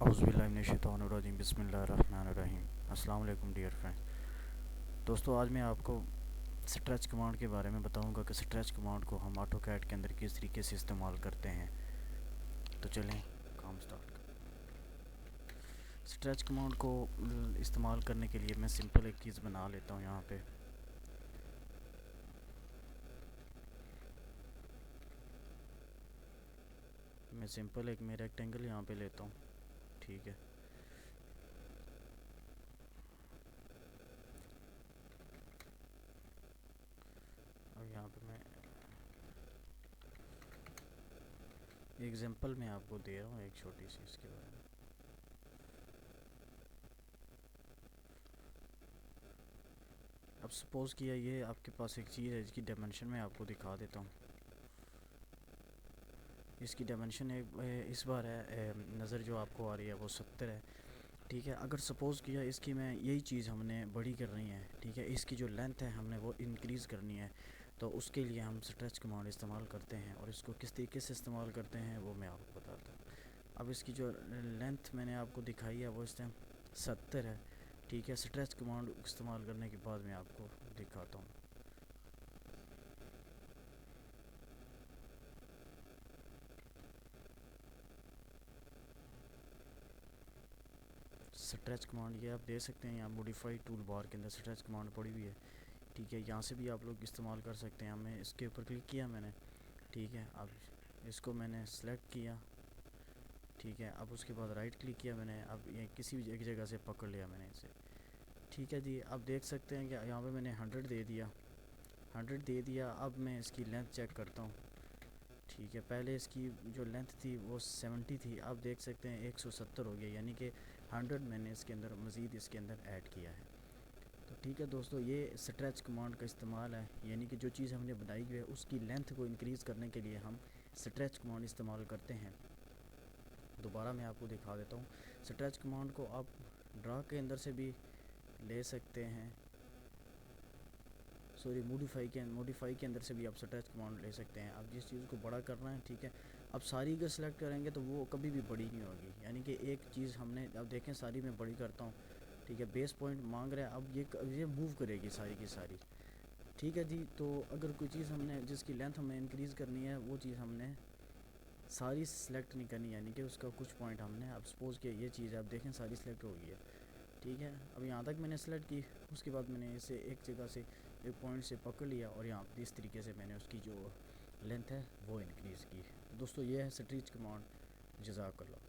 औज़ुबिल्लाहिमिनश्शैतानिर्रजीम बिस्मिल्लाहिर्रहमानिर्रहीम। अस्सलाम वालेकुम डियर फ्रेंड। दोस्तों, आज मैं आपको स्ट्रेच कमांड के बारे में बताऊंगा कि स्ट्रेच कमांड को हम ऑटो कैड के अंदर किस तरीके से इस्तेमाल करते हैं। तो चलें काम स्टार्ट करें। स्ट्रेच कमांड को इस्तेमाल करने के लिए मैं सिंपल एक चीज़ बना लेता हूँ। यहाँ पे मैं सिंपल एक मैं रेक्टेंगल यहाँ पे लेता हूँ, ठीक है। अब यहाँ पे मैं एग्जांपल मैं आपको दे रहा हूँ एक छोटी सी इसके बारे में। अब सपोज़ किया ये आपके पास एक चीज़ है, इसकी डायमेंशन मैं आपको दिखा देता हूँ। इसकी डायमेंशन इस बार है, नज़र जो आपको आ रही है वो 70 है, ठीक है। अगर सपोज़ किया इसकी मैं यही चीज़ हमने बड़ी करनी है, ठीक है, इसकी जो लेंथ है हमने वो इंक्रीज़ करनी है, तो उसके लिए हम स्ट्रेच कमांड इस्तेमाल करते हैं। और इसको किस तरीके से इस्तेमाल करते हैं वो मैं आपको बताता हूँ। अब इसकी जो लेंथ मैंने आपको दिखाई है वो इस टाइम 70 है, ठीक है। स्ट्रेच कमांड इस्तेमाल करने के बाद मैं आपको दिखाता हूँ। स्ट्रेच कमांड ये आप दे सकते हैं, यहाँ मॉडिफाई टूल बार के अंदर स्ट्रेच कमांड पड़ी हुई है, ठीक है। यहाँ से भी आप लोग इस्तेमाल कर सकते हैं। मैं इसके ऊपर क्लिक किया मैंने, ठीक है। अब इसको मैंने सेलेक्ट किया, ठीक है। अब उसके बाद राइट क्लिक किया मैंने, अब ये किसी भी एक जगह से पकड़ लिया मैंने इसे, ठीक है जी। अब देख सकते हैं कि यहाँ पे मैंने 100 दे दिया, 100 दे दिया। अब मैं इसकी लेंथ चेक करता हूँ, ठीक है। पहले इसकी जो लेंथ थी वो 70 थी, अब देख सकते हैं 170 हो गया, यानी कि 100 मैंने इसके अंदर मज़ीद इसके अंदर ऐड किया है। तो ठीक है दोस्तों, ये स्ट्रेच कमांड का इस्तेमाल है, यानी कि जो चीज़ हमने बनाई हुई है उसकी लेंथ को इंक्रीज़ करने के लिए हम स्ट्रेच कमांड इस्तेमाल करते हैं। दोबारा मैं आपको दिखा देता हूँ। स्ट्रेच कमांड को आप ड्रा के अंदर से भी ले सकते हैं, सॉरी मॉडिफाई के अंदर से भी आप स्ट्रेच कमांड ले सकते हैं। अब जिस चीज़ को बड़ा करना है, ठीक है, अब सारी अगर सेलेक्ट करेंगे तो वो कभी भी बड़ी नहीं होगी, यानी कि एक चीज़ हमने, अब देखें सारी मैं बड़ी करता हूँ, ठीक है। बेस पॉइंट मांग रहा है, अब ये मूव करेगी सारी की सारी, ठीक है जी। तो अगर कोई चीज़ हमने जिसकी लेंथ हमें इंक्रीज़ करनी है वो चीज़ हमने सारी सेलेक्ट नहीं करनी, यानी कि उसका कुछ पॉइंट हमने, अब सपोज़ कि ये चीज़ आप देखें सारी सेलेक्ट हो गई है, ठीक है। अब यहाँ तक मैंने सेलेक्ट की, उसके बाद मैंने इसे एक जगह से एक पॉइंट से पकड़ लिया और यहाँ इस तरीके से मैंने उसकी जो लेंथ है वो इंक्रीज़ की। दोस्तों, ये है स्ट्रेच कमांड। जज़ाकल्लाह।